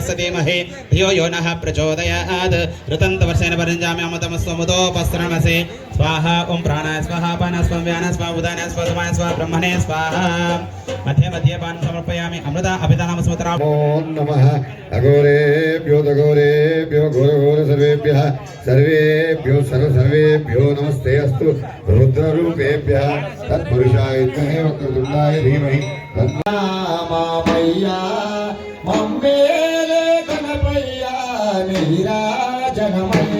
सतीमहे धियो यो नः प्रचोदयात् ऋतन्तवर्षेण परिञ्जाम्य अमृतमस्वमुदोपस्त्रमसे स्वाहा ओम प्राणाय स्वाहा अपानाय स्वाहा व्यानाय स्वाहा उदानाय स्वाहा समानाय स्वाहा ब्रह्मणे स्वाहा मध्ये मध्ये पानं समर्पयामि अमृता अभिधानमस्मृतरा ओम नमः अघोरेभ्यो दघोरेभ्यो घोरघोर सर्वेभ्यः सर्वेभ्यो सर्वेभ्यो नमस्ते अस्तु रुद्ररूपेभ्यः तत्पुरुषाय विद्महे वक्रतुण्डाय धीमहि तन्नामय्या मम्मेले गणपय्या नीराजनमय्या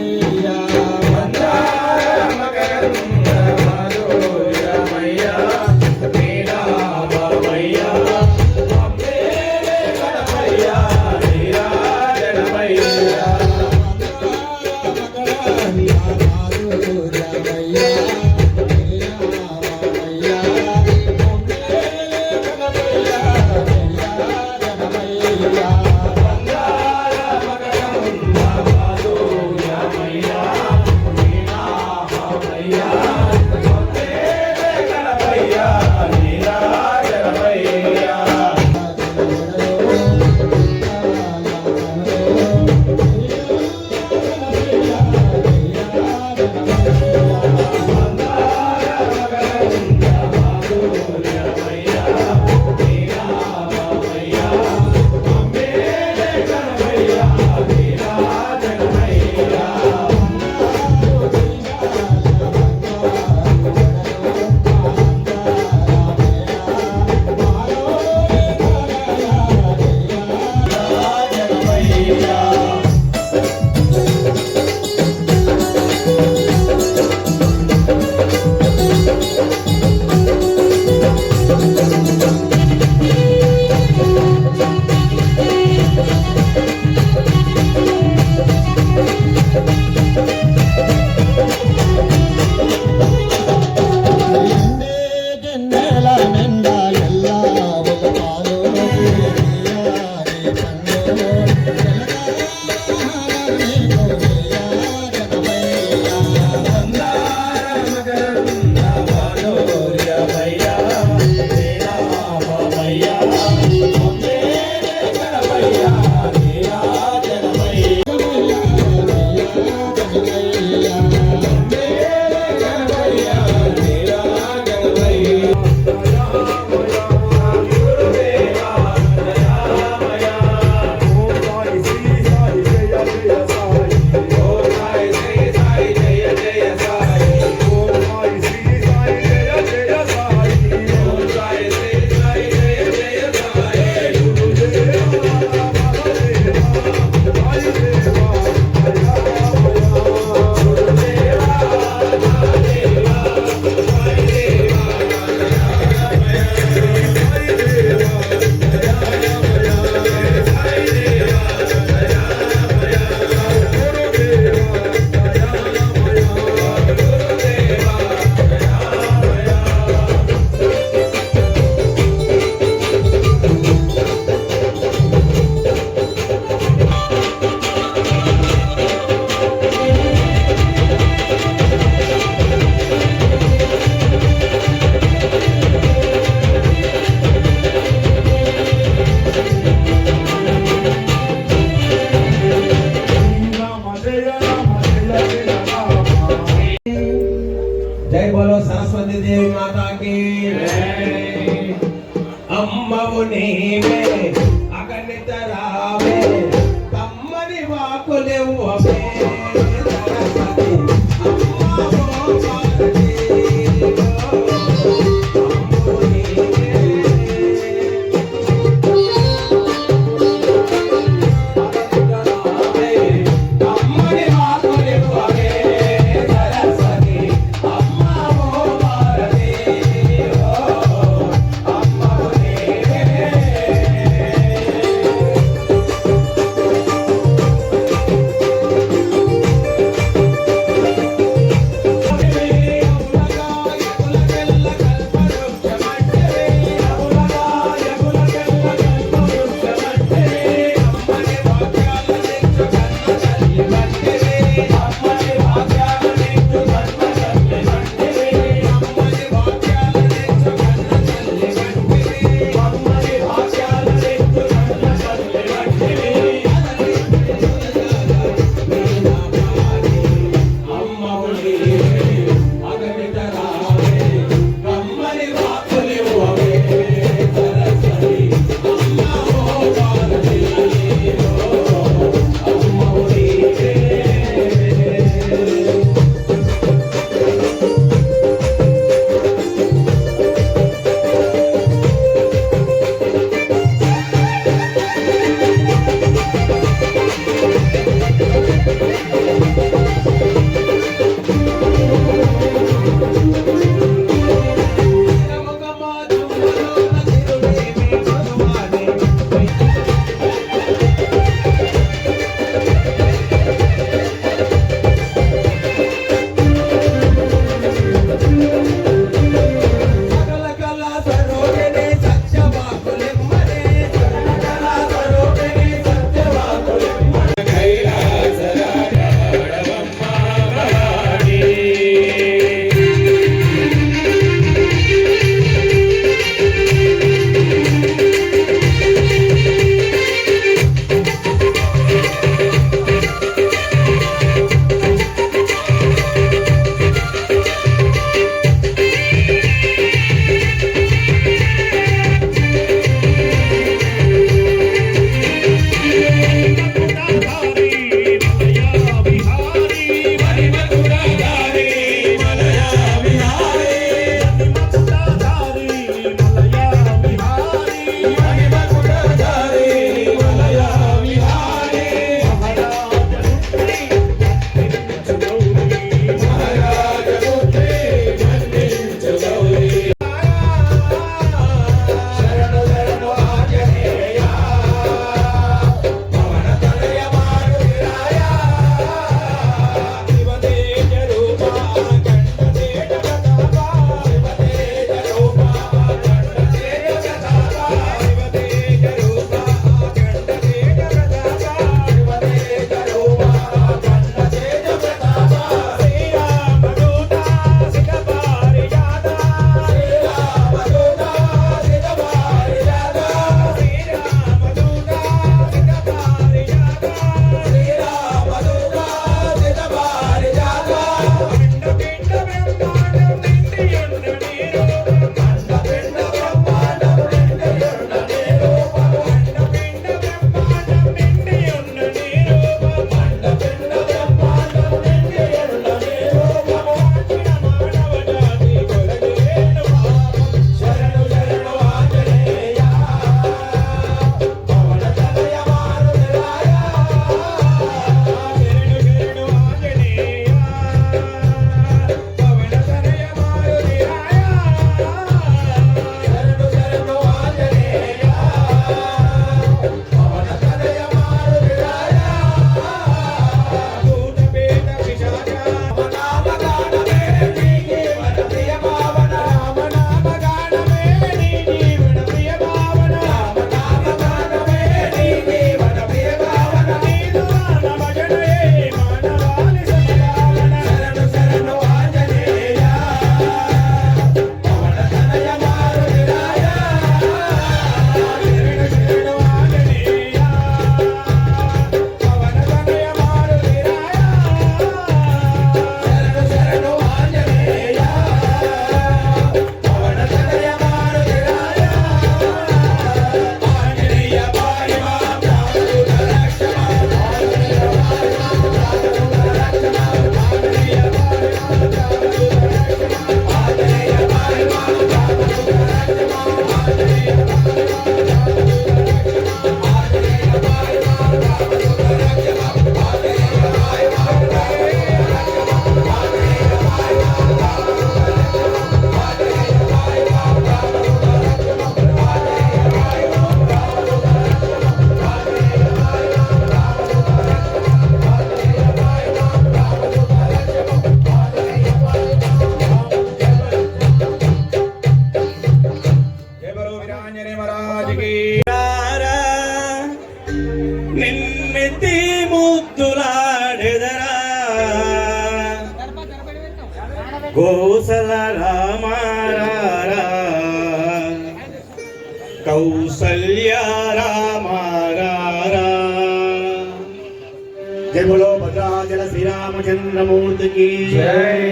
जय बोलो भद्राचल श्री रामचंद्रमूर्ति की जय।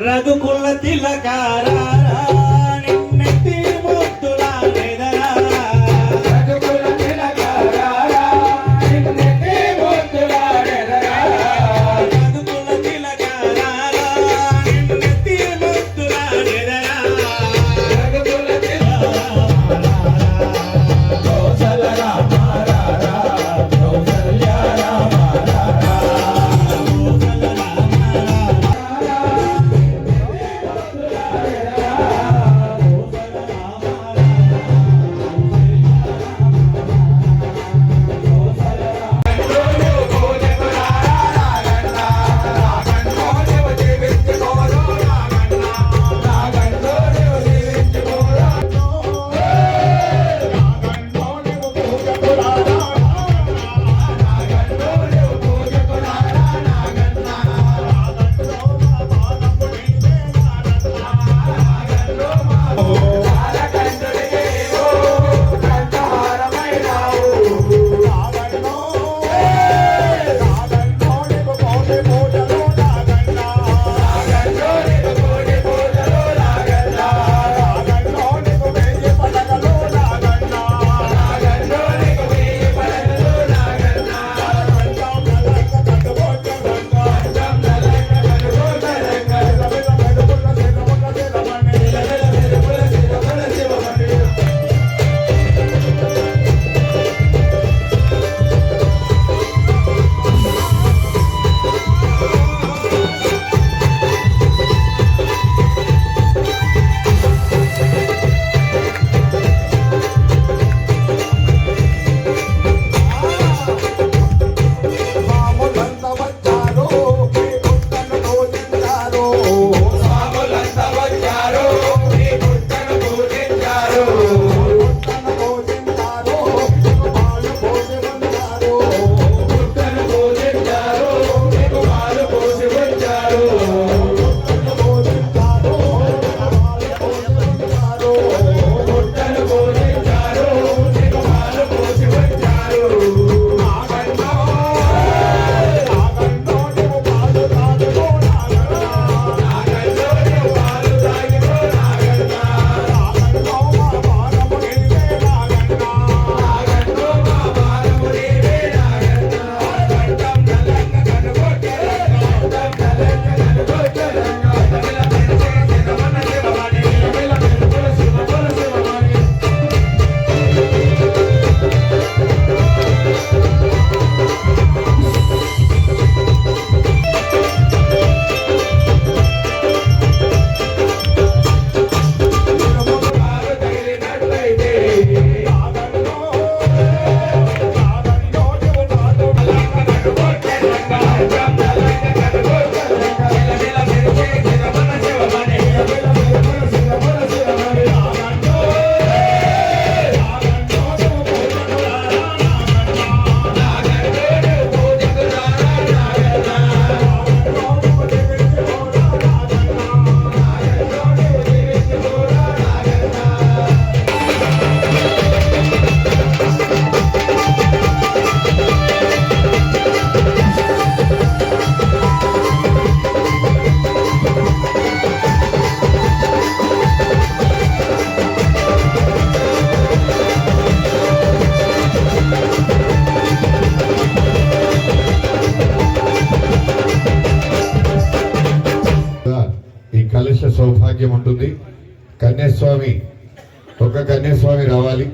रघुकुल तिलकारा निन्नेति मुक्तुला वेदना రఘుకుల తిలకారా నిన్నెతే ముద్దులాడెదరా. रघुकुल तिलकारा निन्नेति मुक्तुला वेदना రఘుకుల తిలకారా కౌసల రామ రారా, కౌసల్య రామ రారా. సౌభాగ్యం ఉంటుంది. కన్యాస్వామి ఒక కన్యాస్వామి రావాలి.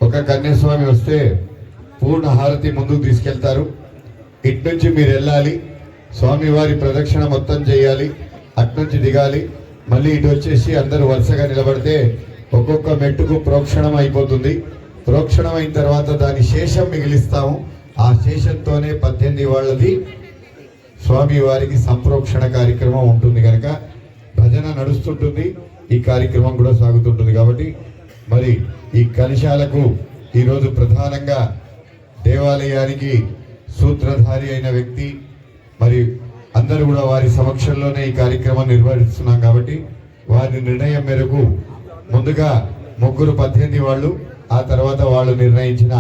ఒక కన్యాస్వామి వస్తే పూర్ణ హారతి ముందుకు తీసుకెళ్తారు. ఇట్నుంచి మీరు వెళ్ళాలి, స్వామివారి ప్రదక్షిణ మొత్తం చేయాలి, అట్నుంచి దిగాలి, మళ్ళీ ఇటు వచ్చేసి అందరూ వరుసగా నిలబడితే ఒక్కొక్క మెట్టుకు ప్రోక్షణం అయిపోతుంది. ప్రోక్షణం అయిన తర్వాత దాని శేషం మిగిలిస్తాము. ఆ శేషంతోనే 18 వాళ్ళది స్వామి వారికి సంప్రోక్షణ కార్యక్రమం ఉంటుంది కనుక భజన నడుస్తుంటుంది, ఈ కార్యక్రమం కూడా సాగుతుంటుంది. కాబట్టి మరి ఈ కలశాలకు ఈరోజు ప్రధానంగా దేవాలయానికి సూత్రధారి అయిన వ్యక్తి మరి అందరూ కూడా వారి సమక్షంలోనే ఈ కార్యక్రమం నిర్వహిస్తున్నాం. కాబట్టి వారి నిర్ణయం మేరకు ముందుగా ముగ్గురు 18 వాళ్ళు, ఆ తర్వాత వాళ్ళు నిర్ణయించిన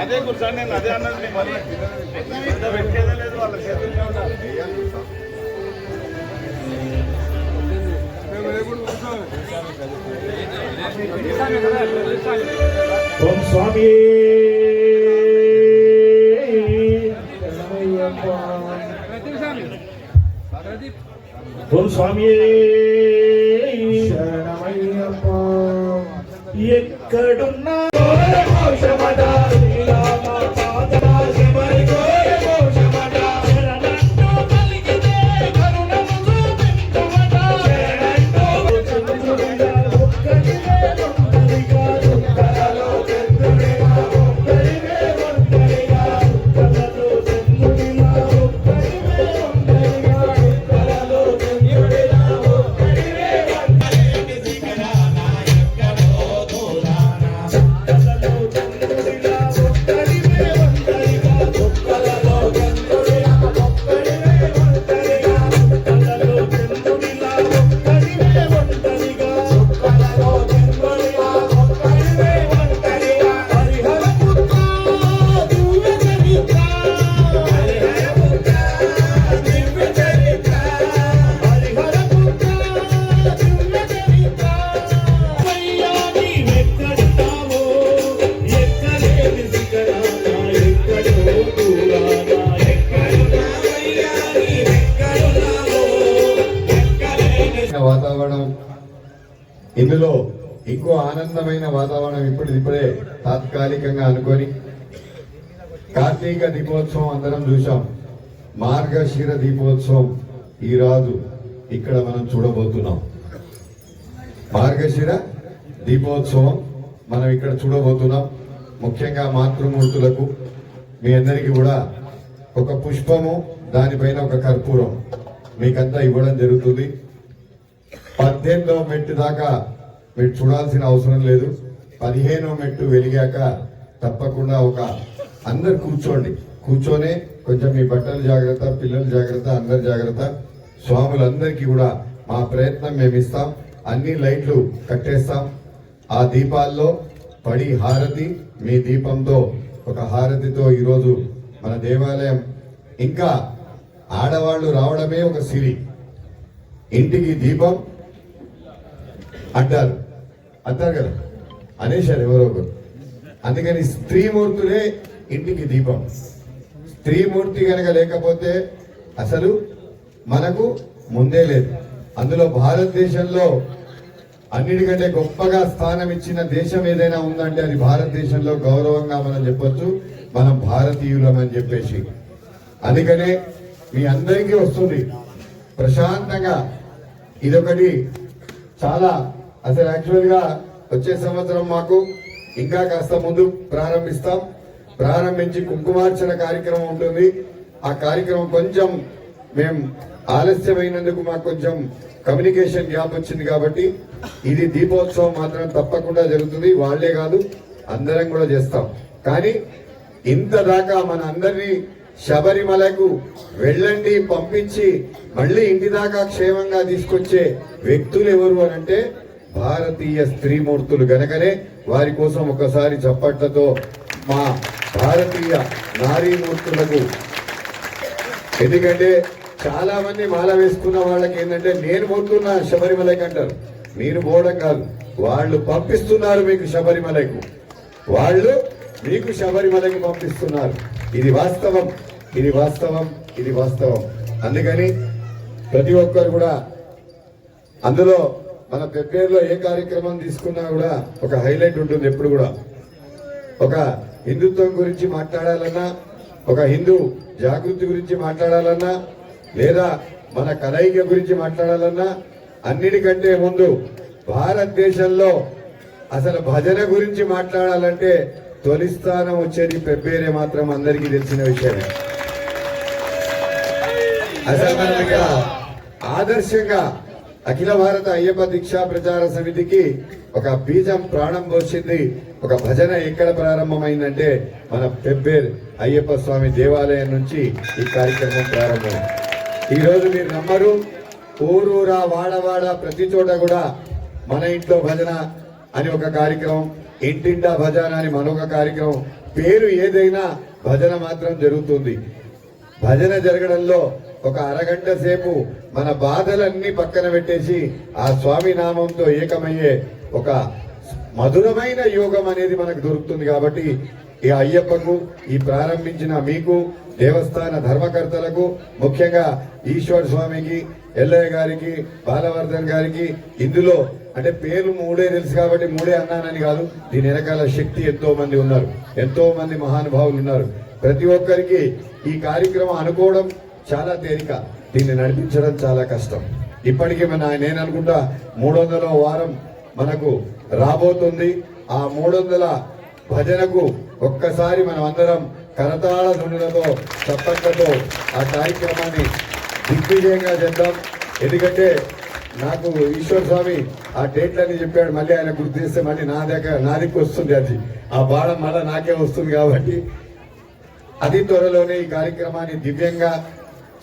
అదే కూర్చోండి, నేను అదే అన్నది మళ్ళీ పెట్టేదే లేదు వాళ్ళ చేతుల్లో ఉండాలి. ఓం స్వామి ఓం స్వామి ఎక్కడున్నా ఇందులో ఇంకో ఆనందమైన వాతావరణం ఇప్పుడే తాత్కాలికంగా అనుకొని కార్తీక దీపోత్సవం అందరం చూసాం. మార్గశిర దీపోత్సవం ఈ రాజు ఇక్కడ మనం చూడబోతున్నాం. మార్గశిర దీపోత్సవం మనం ఇక్కడ చూడబోతున్నాం. ముఖ్యంగా మాతృమూర్తులకు మీ అందరికీ కూడా ఒక పుష్పము, దానిపైన ఒక కర్పూరం మీకంతా ఇవ్వడం జరుగుతుంది. 18వ మెట్టు దాకా మీరు చూడాల్సిన అవసరం లేదు. 15వ మెట్టు వెలిగాక తప్పకుండా అందరు కూర్చొని కొంచెం మీ బట్టలు జాగ్రత్త, పిల్లలు జాగ్రత్త, అందరు జాగ్రత్త. స్వాములందరికీ కూడా మా ప్రయత్నం మేము ఇస్తాం. అన్ని లైట్లు కట్టేస్తాం. ఆ దీపాల్లో పడి హారతి, మీ దీపంతో ఒక హారతితో ఈరోజు మన దేవాలయం ఇంకా ఆడవాళ్లు రావడమే ఒక సిరి. ఇంటికి దీపం అంటారు కదా, అనేశారు ఎవరో ఒకరు. అందుకని స్త్రీమూర్తులే ఇంటికి దీపం. స్త్రీమూర్తి కనుక లేకపోతే అసలు మనకు ముందే లేదు. అందులో భారతదేశంలో అన్నిటికంటే గొప్పగా స్థానం ఇచ్చిన దేశం ఏదైనా ఉందంటే అది భారతదేశంలో గౌరవంగా మనం చెప్పొచ్చు, మనం భారతీయులం అని చెప్పేసి. అందుకనే మీ అందరికీ వస్తుంది ప్రశాంతంగా. ఇదొకటి చాలా అసలు యాక్చువల్ గా వచ్చే సంవత్సరం మాకు ఇంకా కాస్త ముందు ప్రారంభించి కుంకుమార్చన కార్యక్రమం ఉంటుంది. ఆ కార్యక్రమం కొంచెం మేము ఆలస్యమైనందుకు మాకు కొంచెం కమ్యూనికేషన్ గ్యాప్ వచ్చింది కాబట్టి ఇది దీపోత్సవం మాత్రం తప్పకుండా జరుగుతుంది. వాళ్లే కాదు అందరం కూడా చేస్తాం. కానీ ఇంత దాకా మన అందరినీ శబరిమలకు వెళ్ళండి పంపించి మళ్ళీ ఇంటి దాకా క్షేమంగా తీసుకొచ్చే వ్యక్తులు ఎవరు అనంటే భారతీయ స్త్రీమూర్తులు గనకనే వారి కోసం ఒకసారి చప్పట్లతో మా భారతీయ నారీమూర్తులకు. ఎందుకంటే చాలా మంది మాల వేసుకున్న వాళ్ళకి ఏంటంటే నేను పోతున్నా శబరిమలకి అంటారు. మీరు పోవడం కాదు, వాళ్ళు పంపిస్తున్నారు మీకు శబరిమలకు. వాళ్ళు మీకు శబరిమలకి పంపిస్తున్నారు. ఇది వాస్తవం. అందుకని ప్రతి ఒక్కరు కూడా అందులో మన పెబ్బేరులో ఏ కార్యక్రమం తీసుకున్నా కూడా ఒక హైలైట్ ఉంటుంది. ఎప్పుడు కూడా ఒక హిందుత్వం గురించి మాట్లాడాలన్నా, ఒక హిందూ జాగృతి గురించి మాట్లాడాలన్నా, లేదా మన కలయిక గురించి మాట్లాడాలన్నా అన్నిటికంటే ముందు భారతదేశంలో అసలు భజన గురించి మాట్లాడాలంటే తొలి స్థానం వచ్చేది పెబ్బేరే మాత్రం అందరికీ తెలిసిన విషయమే. అసలు మనం ఇక్కడ ఆదర్శంగా అఖిల భారత అయ్యప్ప దీక్షా ప్రచార సమితికి ఒక బీజం ప్రాణం పోసింది. ఒక భజన ఎక్కడ ప్రారంభమైందంటే మన పెబ్బేర్ అయ్యప్ప స్వామి దేవాలయం నుంచి ఈ కార్యక్రమం ప్రారంభం. ఈ రోజు మీరు నమ్మరు, ఊరూరా వాడవాడ ప్రతి చోట కూడా మన ఇంట్లో భజన అని ఒక కార్యక్రమం, ఇంటింటా భజన అని మరొక కార్యక్రమం. పేరు ఏదైనా భజన మాత్రం జరుగుతుంది. భజన జరగడంలో ఒక అరగంట సేపు మన బాధలన్నీ పక్కన పెట్టేసి ఆ స్వామి నామంతో ఏకమయ్యే ఒక మధురమైన యోగం అనేది మనకు దొరుకుతుంది. కాబట్టి ఈ అయ్యప్పకు, ఈ ప్రారంభించిన మీకు, దేవస్థాన ధర్మకర్తలకు, ముఖ్యంగా ఈశ్వర్ స్వామికి, ఎల్లయ్య గారికి, బాలవర్ధన్ గారికి, ఇందులో అంటే పేరు మూడే తెలుసు కాబట్టి మూడే అన్నానని కాదు, దీని వెనకాల శక్తి ఎంతో మంది ఉన్నారు, ఎంతో మంది మహానుభావులు ఉన్నారు. ప్రతి ఒక్కరికి ఈ కార్యక్రమం అనుకోవడం చాలా తేలిక, దీన్ని నడిపించడం చాలా కష్టం. ఇప్పటికీ నేను అనుకుంటా 300వ వారం మనకు రాబోతుంది. ఆ 300 భజనకు ఒక్కసారి మనం అందరం కరతాళ ధ్వనులతో, చప్పట్లతో ఆ కార్యక్రమాన్ని దిగ్విజయంగా చేద్దాం. ఎందుకంటే నాకు ఈశ్వర్ స్వామి ఆ డేట్లని చెప్పాడు, మళ్ళీ ఆయన గుర్తు చేస్తే మళ్ళీ నా దిక్కు వస్తుంది, అది ఆ బాణం మళ్ళీ నాకే వస్తుంది. కాబట్టి అతి త్వరలోనే ఈ కార్యక్రమాన్ని దివ్యంగా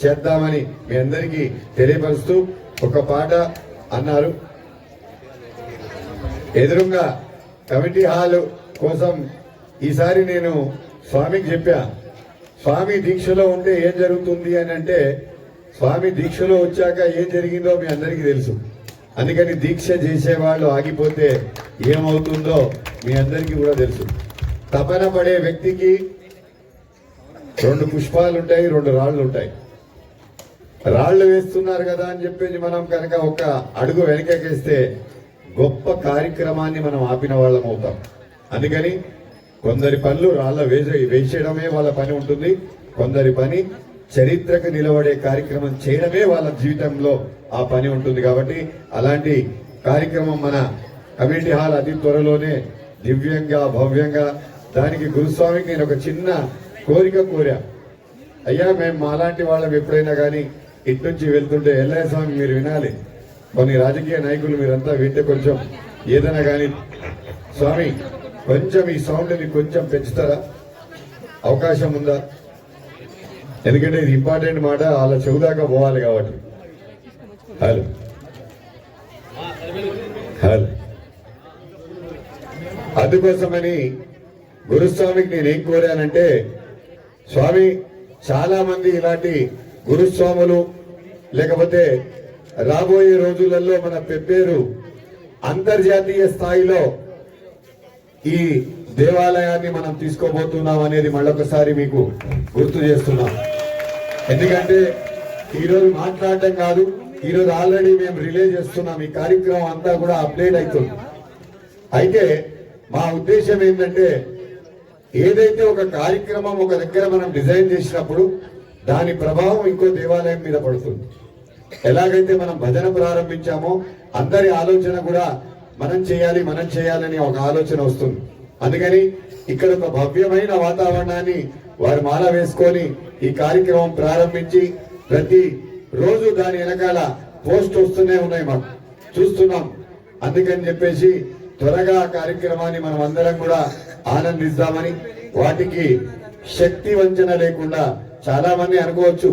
చేద్దామని మీ అందరికీ తెలియపరుస్తూ ఒక పాట అన్నారు. ఎదురుగా కమిటీ హాల్ కోసం ఈసారి నేను స్వామికి చెప్పా, స్వామి దీక్షలో ఉంటే ఏం జరుగుతుంది అని అంటే, స్వామి దీక్షలో వచ్చాక ఏం జరిగిందో మీ అందరికీ తెలుసు. అందుకని దీక్ష చేసేవాళ్ళు ఆగిపోతే ఏమవుతుందో మీ అందరికీ కూడా తెలుసు. తపన పడే వ్యక్తికి 2 పుష్పాలు ఉంటాయి, 2 రాళ్ళు ఉంటాయి. రాళ్లు వేస్తున్నారు కదా అని చెప్పేసి మనం కనుక ఒక అడుగు వెనకేస్తే గొప్ప కార్యక్రమాన్ని మనం ఆపిన వాళ్ళం అవుతాం. అందుకని కొందరి పనులు రాళ్ళ వేసేయడమే వాళ్ళ పని ఉంటుంది, కొందరి పని చరిత్రకు నిలబడే కార్యక్రమం చేయడమే వాళ్ళ జీవితంలో ఆ పని ఉంటుంది. కాబట్టి అలాంటి కార్యక్రమం మన కమ్యూనిటీ హాల్ అతి త్వరలోనే దివ్యంగా భవ్యంగా, దానికి గురుస్వామికి నేను ఒక చిన్న కోరా, అయ్యా మేము మాలాంటి వాళ్ళం ఎప్పుడైనా కానీ ఇటు నుంచి వెళ్తుంటే ఎల్లయ్య స్వామి మీరు వినాలి, కొన్ని రాజకీయ నాయకులు మీరంతా వింటే కొంచెం ఏదైనా కానీ స్వామి కొంచెం ఈ సౌండ్ని కొంచెం పెంచుతారా, అవకాశం ఉందా? ఎందుకంటే ఇది ఇంపార్టెంట్ మాట, వాళ్ళ చెవుదాకా పోవాలి కాబట్టి. హలో హలో అందుకోసమని గురుస్వామికి నేనేం కోరానంటే, స్వామి చాలా మంది ఇలాంటి గురుస్వాములు లేకపోతే రాబోయే రోజులలో మన పేరు అంతర్జాతీయ స్థాయిలో ఈ దేవాలయాన్ని మనం తీసుకోబోతున్నాం అనేది మళ్ళొకసారి మీకు గుర్తు చేస్తున్నాం. ఎందుకంటే ఈరోజు మాట్లాడటం కాదు, ఈరోజు ఆల్రెడీ మేము రిలే చేస్తున్నాం, ఈ కార్యక్రమం అంతా కూడా అప్డేట్ అవుతుంది. అయితే మా ఉద్దేశం ఏంటంటే, ఏదైతే ఒక కార్యక్రమం ఒక దగ్గర మనం డిజైన్ చేసినప్పుడు దాని ప్రభావం ఇంకో దేవాలయం మీద పడుతుంది. ఎలాగైతే మనం భజన ప్రారంభించామో అందరి ఆలోచన కూడా మనం చేయాలని ఒక ఆలోచన వస్తుంది. అందుకని ఇక్కడ ఒక భవ్యమైన వాతావరణాన్ని వారు మాల వేసుకొని ఈ కార్యక్రమం ప్రారంభించి ప్రతి రోజు దాని వెనకాల పోస్ట్ వస్తూనే ఉన్నాయి, మాకు చూస్తున్నాం. అందుకని చెప్పేసి త్వరగా ఆ కార్యక్రమాన్ని మనం అందరం కూడా ఆనందిద్దామని, వాటికి శక్తి వంచన లేకుండా, చాలా మంది అనుకోవచ్చు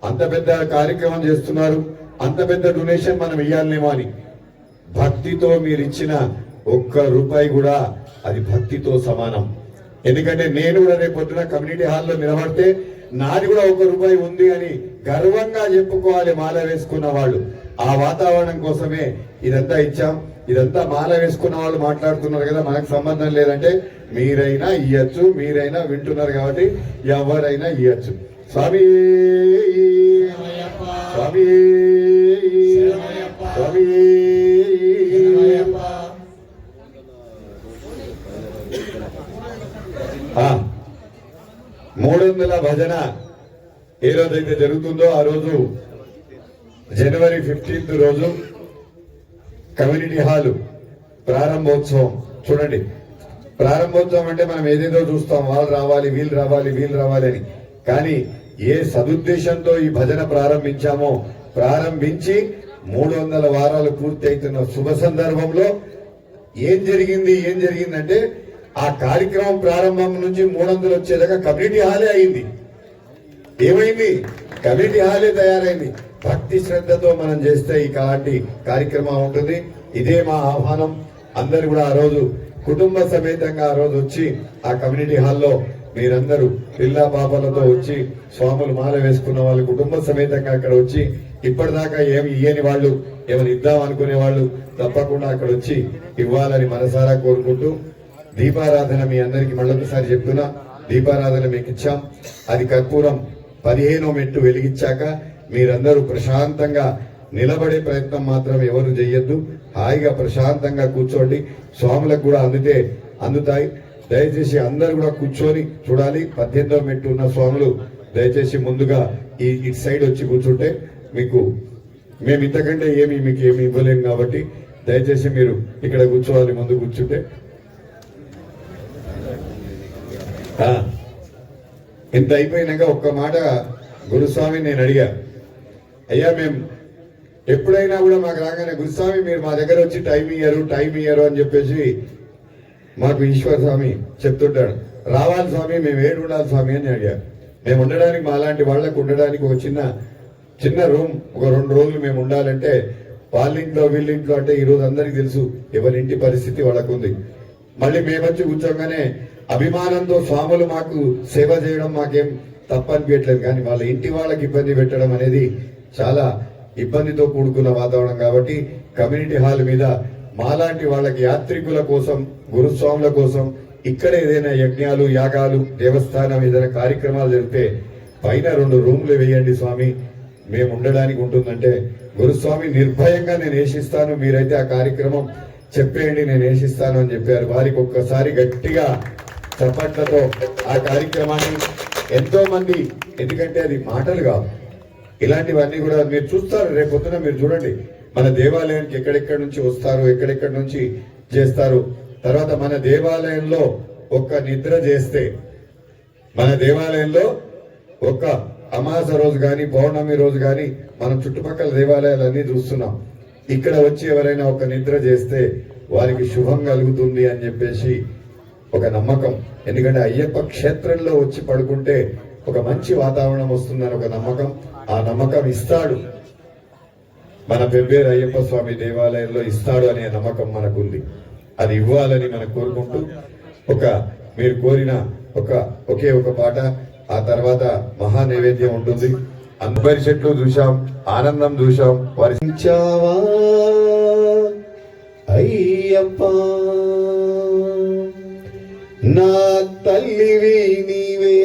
అంత పెద్ద కార్యక్రమం చేస్తున్నారు, అంత పెద్ద డొనేషన్ మనం ఇవ్వాలేమో అని. భక్తితో మీరు ఇచ్చిన ఒక్క రూపాయి కూడా అది భక్తితో సమానం. ఎందుకంటే నేను కూడా రేపు పొద్దున కమ్యూనిటీ హాల్లో నిలబడితే నాది కూడా 1 రూపాయి ఉంది అని గర్వంగా చెప్పుకోవాలి మాల వేసుకున్న వాళ్ళు. ఆ వాతావరణం కోసమే ఇదంతా ఇచ్చాం. ఇదంతా మాల వేసుకున్న వాళ్ళు మాట్లాడుతున్నారు కదా, మనకు సంబంధం లేదంటే మీరైనా ఇయ్యచ్చు, మీరైనా వింటున్నారు కాబట్టి ఎవరైనా ఇయ్యచ్చు. స్వామి స్వామి స్వామి 300 భజన ఏ రోజైతే జరుగుతుందో ఆ రోజు జనవరి 15th రోజు కమ్యూనిటీ హాల్ ప్రారంభోత్సవం. చూడండి, ప్రారంభోత్సవం అంటే మనం ఏదేదో చూస్తాం, వాళ్ళు రావాలి వీళ్ళు రావాలి అని. కానీ ఏ సదుద్దేశంతో ఈ భజన ప్రారంభించి 300 వారాలు పూర్తి అవుతున్న శుభ సందర్భంలో ఏం జరిగిందంటే, ఆ కార్యక్రమం ప్రారంభం నుంచి 300 వచ్చేదాకా కమ్యూనిటీ హాలే అయింది. ఏమైంది? కమ్యూనిటీ హాలే తయారైంది. భక్తి శ్రద్ధతో మనం చేస్తే ఈ కార్యక్రమం ఉంటుంది. ఇదే మా ఆహ్వానం. అందరు కూడా ఆ రోజు కుటుంబ సమేతంగా ఆ రోజు వచ్చి ఆ కమ్యూనిటీ హాల్లో మీరందరూ పిల్లా పాపలతో వచ్చి, స్వాములు మాల వేసుకున్న వాళ్ళు కుటుంబ సమేతంగా అక్కడ వచ్చి, ఇప్పటిదాకా ఏమి ఇయ్యని వాళ్ళు, ఏమైనా ఇద్దాం అనుకునే వాళ్ళు తప్పకుండా అక్కడ వచ్చి ఇవ్వాలని మనసారా కోరుకుంటూ, దీపారాధన మీ అందరికి మళ్ళొకసారి చెప్తున్నా, దీపారాధన మీకు ఇచ్చాం. అది కర్పూరం 15వ మెట్టు వెలిగించాక మీరందరూ ప్రశాంతంగా నిలబడే ప్రయత్నం మాత్రం ఎవరు చెయ్యొద్దు. హాయిగా ప్రశాంతంగా కూర్చోండి. స్వాములకు కూడా అందుతాయి. దయచేసి అందరు కూడా కూర్చొని చూడాలి. 18వ మెట్టు ఉన్న స్వాములు దయచేసి ముందుగా ఇటు సైడ్ వచ్చి కూర్చుంటే మీకు మేము ఇంతకంటే మీకు ఏమి ఇవ్వలేము కాబట్టి దయచేసి మీరు ఇక్కడ కూర్చోవాలి, ముందు కూర్చుంటే. ఇంత అయిపోయినాక ఒక్క మాట గురుస్వామి నేను అడిగా, అయ్యా మేము ఎప్పుడైనా కూడా మాకు రాగానే గురుస్వామి మీరు మా దగ్గర వచ్చి టైం ఇయ్యరు అని చెప్పేసి మాకు ఈశ్వర స్వామి చెప్తుంటాడు. రావాలి స్వామి, మేము ఏడు ఉండాలి స్వామి అని అడిగారు. మేము ఉండడానికి మా లాంటి వాళ్ళకు ఉండడానికి ఒక చిన్న రూమ్, ఒక 2 రోజులు మేము ఉండాలంటే వాళ్ళింట్లో వీళ్ళింట్లో అంటే ఈరోజు అందరికి తెలుసు ఎవరింటి పరిస్థితి వాళ్ళకు ఉంది. మళ్ళీ మేము వచ్చి కూర్చోగానే అభిమానంతో స్వాములు మాకు సేవ చేయడం మాకేం తప్పనిపించట్లేదు, కానీ వాళ్ళ ఇంటి వాళ్ళకి ఇబ్బంది పెట్టడం అనేది చాలా ఇబ్బందితో కూడుకున్న వాతావరణం. కాబట్టి కమ్యూనిటీ హాల్ మీద మాలాంటి వాళ్ళకి, యాత్రికుల కోసం, గురుస్వాముల కోసం ఇక్కడ ఏదైనా యజ్ఞాలు, యాగాలు, దేవస్థానం ఏదైనా కార్యక్రమాలు జరిపితే పైన 2 రూమ్లు వేయండి స్వామి, మేము ఉండడానికి ఉంటుందంటే గురుస్వామి నిర్భయంగా నేను వేసిస్తాను, మీరైతే ఆ కార్యక్రమం చెప్పేయండి నేను వేసిస్తాను అని చెప్పారు. వారికి ఒక్కసారి గట్టిగా చప్పట్లతో ఆ కార్యక్రమాన్ని ఎంతో మంది, ఎందుకంటే అది మాటలు కావు, ఇలాంటివన్నీ కూడా మీరు చూస్తారు. రేపు పొద్దున మీరు చూడండి మన దేవాలయానికి ఎక్కడెక్కడి నుంచి వస్తారు, ఎక్కడెక్కడి నుంచి చేస్తారు. తర్వాత మన దేవాలయంలో ఒక్క నిద్ర చేస్తే, మన దేవాలయంలో ఒక్క అమాస రోజు కానీ పౌర్ణమి రోజు కానీ మనం చుట్టుపక్కల దేవాలయాలన్నీ చూస్తున్నాం. ఇక్కడ వచ్చి ఎవరైనా ఒక నిద్ర చేస్తే వారికి శుభం కలుగుతుంది అని చెప్పేసి ఒక నమ్మకం. ఎందుకంటే అయ్యప్ప క్షేత్రంలో వచ్చి పడుకుంటే ఒక మంచి వాతావరణం వస్తుందని ఒక నమ్మకం. ఆ నమ్మకం ఇస్తాడు మన పెబ్బేరు అయ్యప్ప స్వామి దేవాలయంలో ఇస్తాడు అనే నమ్మకం మనకుంది. అది ఇవ్వాలని మనం కోరుకుంటూ మీరు కోరిన ఒకే ఒక పాట, ఆ తర్వాత మహా నైవేద్యం ఉంటుంది. అందరి చెట్లు చూశాం, ఆనందం చూశాం. వరించావా అయ్యప్ప నా తల్లివి నీవే,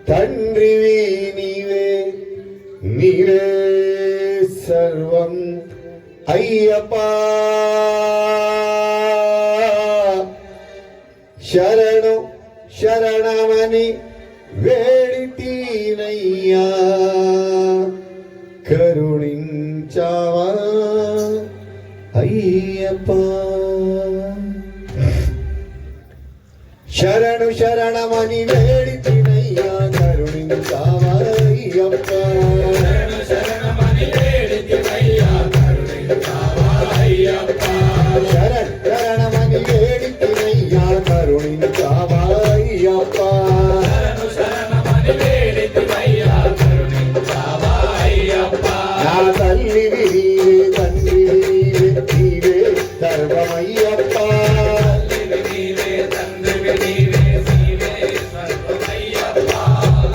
తండ్రివి నీవే, నీవే సర్వం అయ్యప్ప. శరణు శరణమని వేడితీనయ్యా, కరుణించావా అయ్యప్ప. శరణు శరణమని వేడితీనయ్యా, కరుణించావా అయ్యప్ప. శరణ్ శరణమని వేడితీనయ్యా, కరుణించావా అయ్యప్ప. నా తల్లివి నీవే, తండ్రివి నీవే, నీవే సర్వమయ్యప్ప.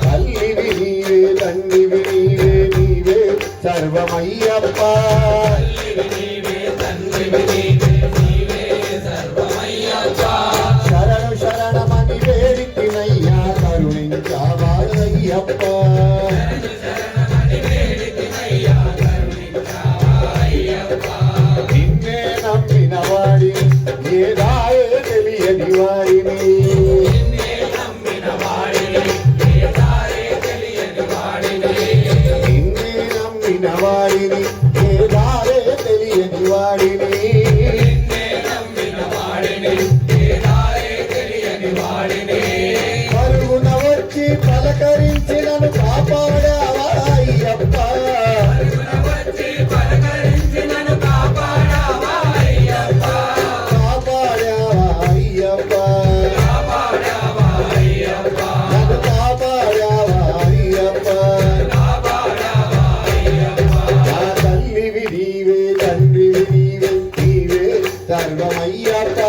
తల్లివి నీవే, తండ్రివి నీవే, నీవే సర్వమయ్యప్ప. శరణు శరణమని వేడితినయ్యా, కరుణించావా అయ్యప్ప. నిన్నే నమ్మిన వాడిని, ఏ దాయే తెలియని వాడిని, నిన్నే నమ్మిన వాడిని, ఏ దాయే తెలియని వాడిని, పరుగున వచ్చి పలకరించినను కాపాడావా అయ్యప్ప. కాపాడావా అయ్యప్ప, నన్ను కాపాడావా అయ్యప్ప. నా తల్లివి నీవే, తండ్రివి నీవే, నీవే సర్వమయ్యప్ప.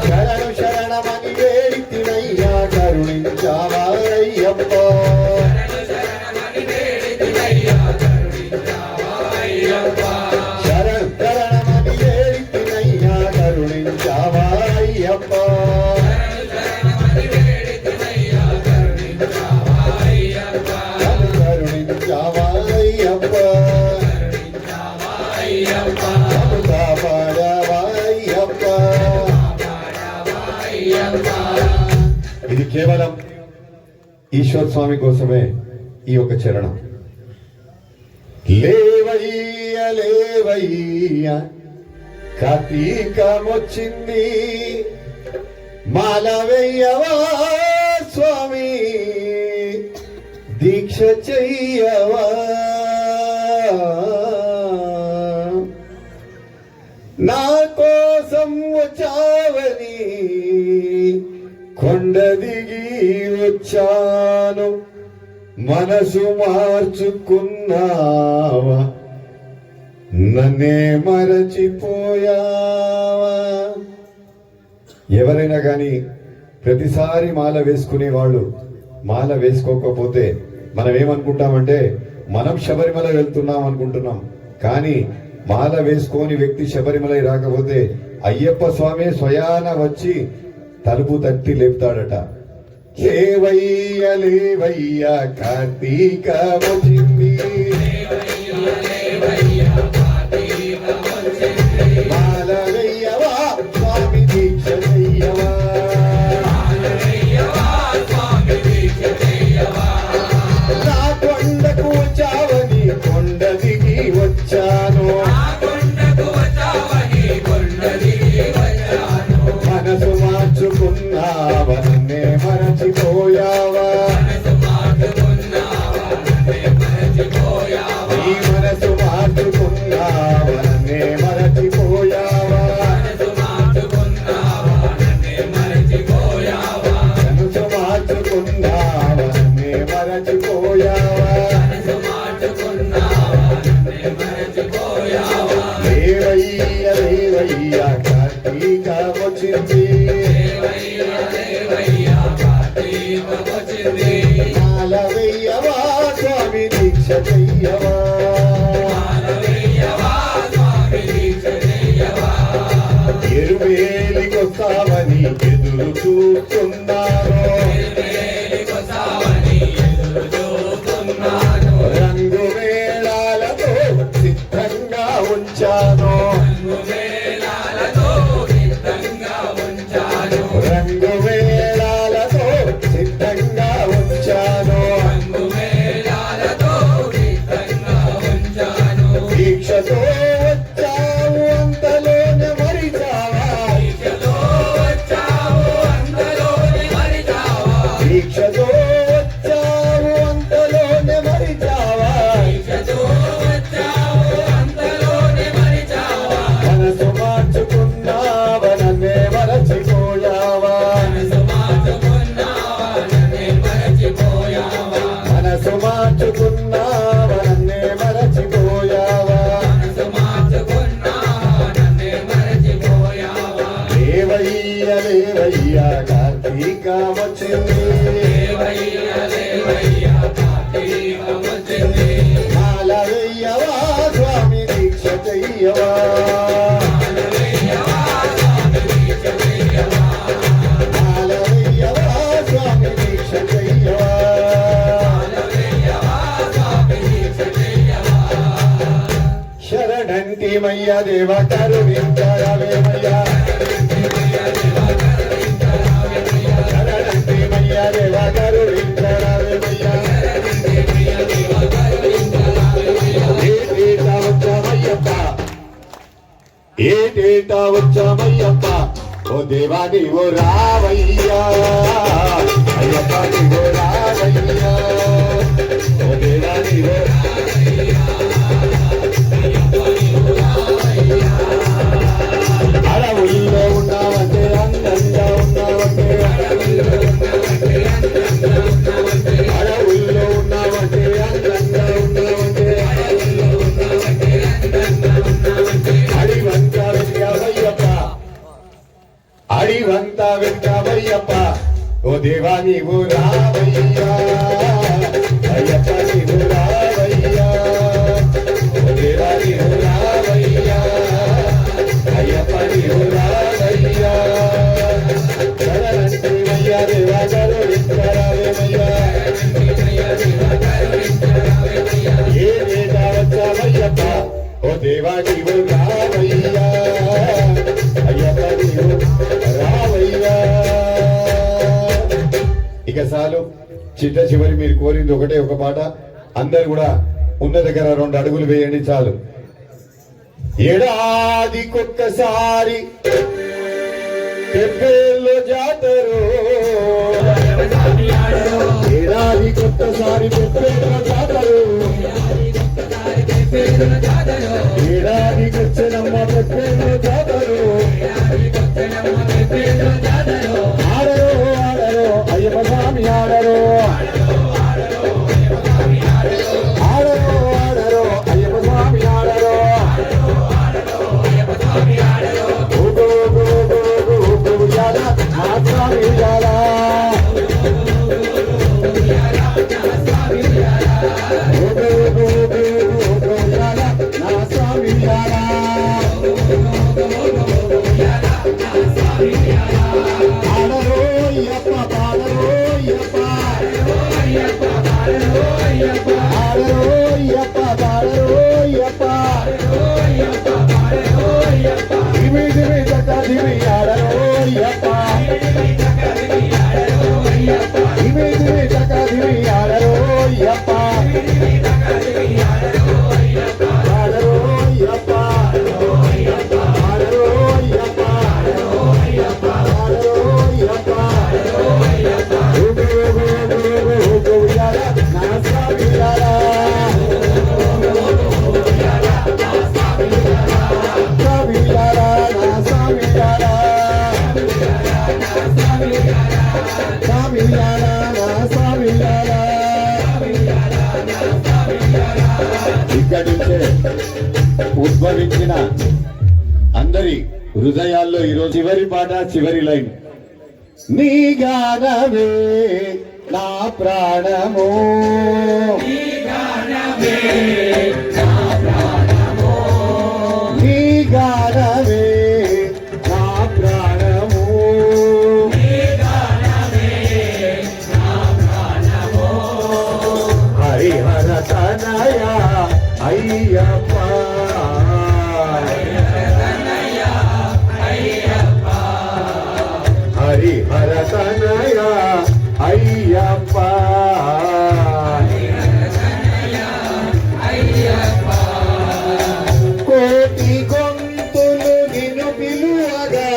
శరణు శరణమని వేడితినయ్యా, కరుణించావా అయ్యప్ప. శరణు శరణమని వేడితినయ్యా, కరుణించావా అయ్యప్ప. కరుణించావా అయ్యప్ప. కాపాడావా అయ్యప్ప. ఇది కేవలం ఈశ్వర స్వామి కోసమే ఈ యొక్క చరణం. లేవయ్య లేవయ్య కార్తీకమొచ్చింది, మాల వెయ్యవా స్వామి, దీక్ష చెయ్యవా. నా కోసం వచ్చావని కొండ దిగి వచ్చాను, మనసు మార్చుకున్నావా, నన్నే మరచిపోయావా. ఎవరైనా కానీ ప్రతిసారి మాల వేసుకునే వాళ్ళు మాల వేసుకోకపోతే మనం ఏమనుకుంటామంటే మనం శబరిమల వెళ్తున్నాం అనుకుంటున్నాం. కానీ మాల వేసుకోని వ్యక్తి శబరిమల రాకపోతే అయ్యప్ప స్వామి స్వయాన వచ్చి తలుపు తట్టి లేపుతాడట. లేవయ్య లేవయ్య కార్తీక వచ్చింది మాలవయ్యవా స్వామి దీక్ష చెయ్యవా నా కొండకు వచ్చావని కొండ దిగి వచ్చాను మనసు మార్చుకున్నావన్నే మరచిపోయావా నీ మనసు మార్చుకున్నావన్నే మరచిపోయావా మనసు మార్చుకున్నావన్నే మరచిపోయావా లేవయ్య లేవయ్య కార్తీక వచ్చింది మాలవయ్యవా స్వామి దీక్ష చెయ్యవా ఎరువేలికొస్తావని ఎదురు చూస్తున్నాను రంగు వేళాలతో సిద్ధంగా ఉంచాను రంగు వేళాలతో సిద్ధంగా ఉంచాను దీక్షతో వచ్చావు అంతలోనే మరిచావా దీక్షతో వచ్చావు అంతలోనే మరిచావా మనసు మార్చుకున్నావనన్నే మరచిపోయావా మనసు మార్చుకున్నావనన్నే మరచిపోయావా లేవయ్య లేవయ్య కార్తీక వచ్చింది మాలవయ్యవా స్వామి దీక్ష చెయ్యవా మాలవయ్యవా స్వామి దీక్ష చెయ్యవా శరణంటి మయ్య దేవ కరుణించరవేమయ్య శరణంటి మయ్య దేవ కరుణించరవేమయ్య ఏటేటా వచ్చామయ్యప్ప ఏటేటా వచ్చామయ్యప్ప ఓ దేవా నీవు రావయ్యా అయ్యప్ప నీవు రావయ్యా ఓ దేవా నీవు అడవుల్లో ఉన్నావంటే అందంగా ఉన్నావంటే అడవుల్లో ఉన్నావంటే అందంగా ఉన్నావంటే అడివంతా వెంకవయ్యప్ప అడివంతా వెంకవయ్యప్ప ఓ దేవా నీవు రావయ్యా అయ్యప్ప నీవు రావయ్యా ఓ దేవా నీవు రావయ్యా అయ్యప్ప నీవు రావయ్యా శరణంటి మయ్య దేవా కరుణించరవేమయ్యా ఏటేటా వచ్చామయ్యప్ప ఓ దేవా నీవు రావయ్యా అయ్యప్ప నీవు రావయ్యా ఇక చాలు చిట్ట చివరి మీరు కోరింది ఒకటే ఒక పాట అందరు కూడా ఉన్న దగ్గర 2 అడుగులు వేయండి చాలు ఏడాదికొక్కసారి పెబ్బేళ్ళు జాతరు ఏడాదికొక్కసారి పెబ్బేళ్ళ జాతరు ఏడాదికొచ్చినమ్మ పెబ్బేళ్ళు జాతరు ఆడరు ఆడరు అయ్యప్ప స్వామి ఆడరు ఆడరు ఆడరు అయ్యప్ప స్వామి ఆడరు పాడరోయ్యప్ప పాడరోయ్య ఇక్కడి నుంచే ఉద్భవించిన అందరి హృదయాల్లో ఈరోజు చివరి పాట చివరి లైన్ నీ గానమే నా ప్రాణము నీ గానమే నా ప్రాణము హరిహర తనయ అయ్యప్ప హరిహర తనయ అయ్యప్ప కోటి గొంతులు నిన్ను పిలువగా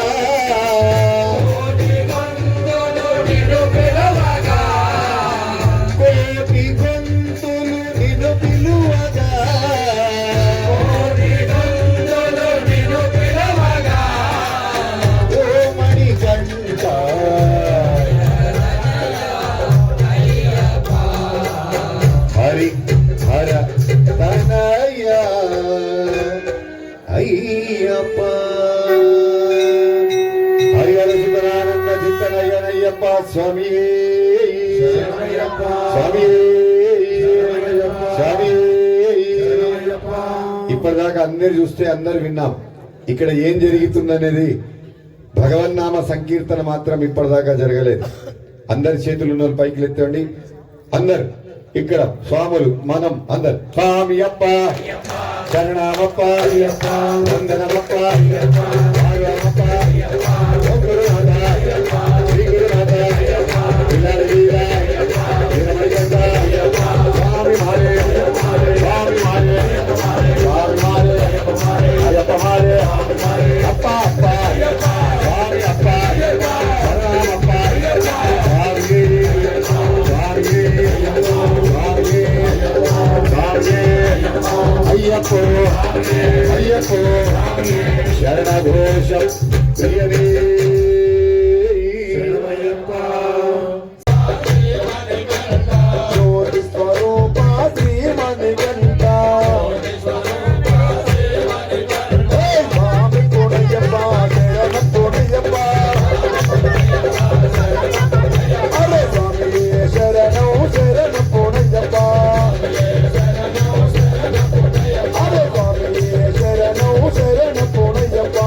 కోటి గొంతులు నిన్ను పిలువగా ఓ మణికంఠ హరి హర తనయ అయ్యప్ప హరిహర సుందరానంద చిత్తనయ్యనయ్యప్ప స్వామి స్వామి స్వామి ఇప్పటిదాకా అందరు చూస్తే అందరు విన్నాం ఇక్కడ ఏం జరుగుతుందనేది భగవన్నామ సంకీర్తన మాత్రం ఇప్పటిదాకా జరగలేదు అందరి చేతులు ఉన్న పైకి ఎత్తండి అందరు ఇక్కడ స్వాములు మనం అందరు స్వామి అప్ప శరణమప్ప వందనమప్ప భాగవమప్ప ఓం గురునాథ శ్రీ గురునాథ పిల్లల వీర వీరమయ్యంద స్వామి మారే స్వామి మారే స్వామి మారే అయ్యప్ప మారే అప్ప అప్ప స్వామి అప్ప శరణమప్ప స్వామి స్వామి అయ్యప్పో అయ్యప్పో శరణఘోషం ప్రియమే జ్యోతి స్వరూప శ్రీమణికంఠ స్వామి కొడయ్యప్ప శరణ కొడయ్యప్ప అరే స్వామి శరణం శరణ కొడయ్యప్ప శరణ పొడయ్యప్ప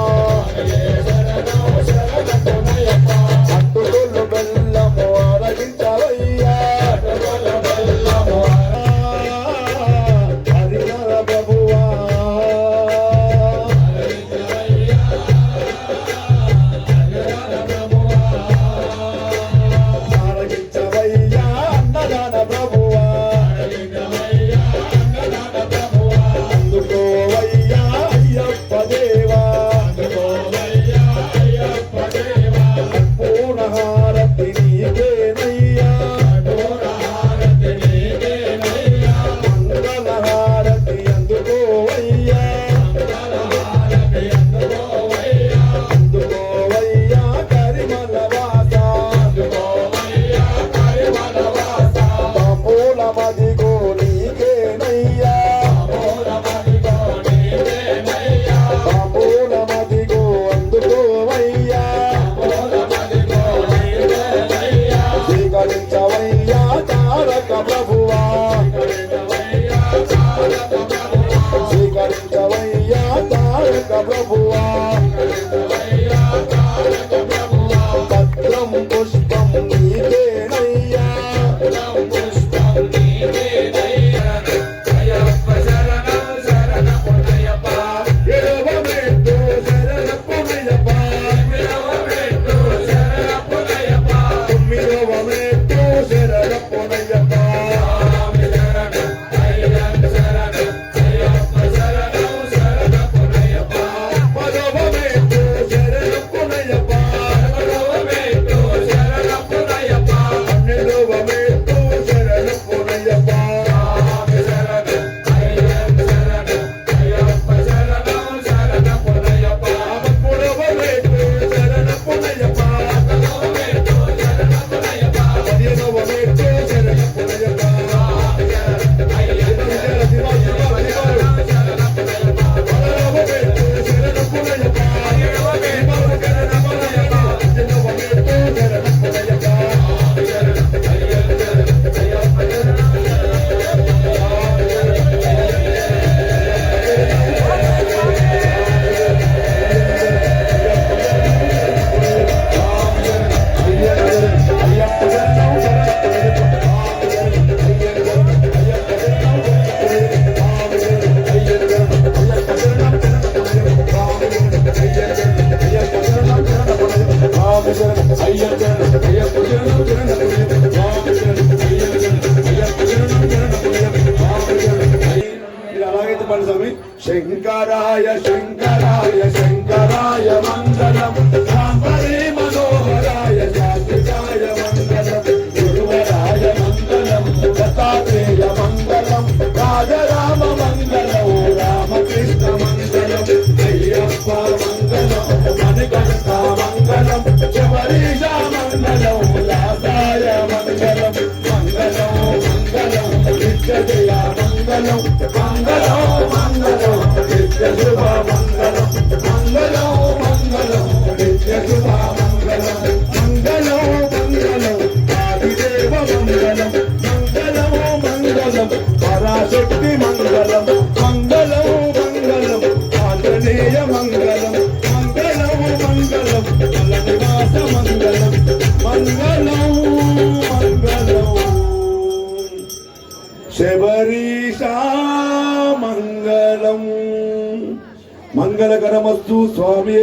మంగళకరమస్తు స్వామి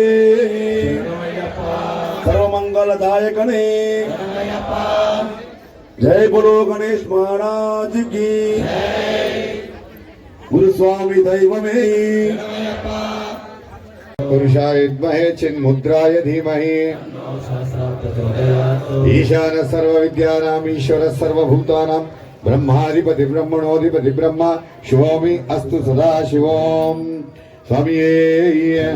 సర్వమంగళదాయకనే జై బోలో గణేష్ మహారాజ్ కి గురుస్వామి దైవమే पुरुषाय विद्महे चिन्मुद्राय धीमहि ईशान सर्वविद्यानाम् ईश्वर सर्वभूतानां ब्रह्माधिपति ब्रह्मणोऽधिपति ब्रह्म शिवोमि अस्तु सदा शिवोम स्वामिये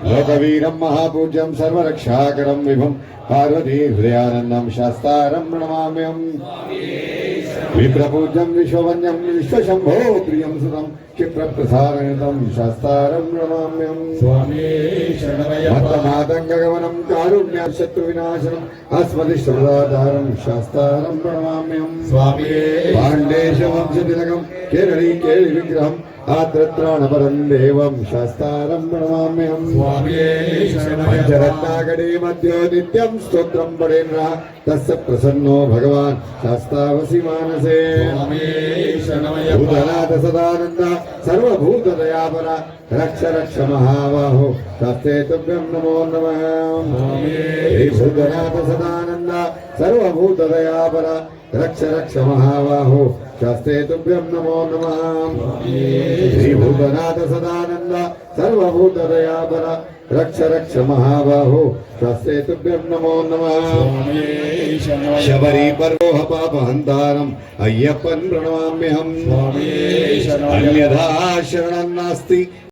लोकवीरं महापूज्यं सर्वरक्षाकरं विभुं पार्वती हृदयानन्दं शास्तारं प्रणमाम्यहम् विप्रपूज्यं विश्ववन्यं विश्वशम्भो प्रियं सुतं क्षिप्रप्रसारणितं शास्तारं प्रणमाम्यहम् मत्तमातङ्गगमनं कारुण्यं शत्रुविनाशनम् अस्मदिष्टप्रदातारं शास्तारं प्रणमाम्यहम् पाण्डेशवंशतिलकं केरळी केळिविग्रहम् आत्रत्राणपरं देवं शास्तारं प्रणमाम्यहम् पञ्चरत्नाकटे मध्ये नित्यं स्तोत्रं पठेन्नः तस्य प्रसन्नो भगवान् शास्तावसि मानसे भूतनाथ सदानन्द सर्वभूतदयापर रक्ष रक्ष महाबाहो शास्ते तुभ्यं नमो नमः हे भूतनाथ सदानन्द सर्वभूतदयापर रक्ष रक्ष महाबाहो शास्ते तुभ्यं नमो नमः श्री भूतनाथ सदानंद सर्वभूतदयापर रक्ष रक्ष महाबाहो शास्ते तुभ्यं नमो नमः शबरी पर्वोह पापहन्तारम् अय्यप्पन् प्रणमाम्यहम् अन्यथा शरणं नास्ति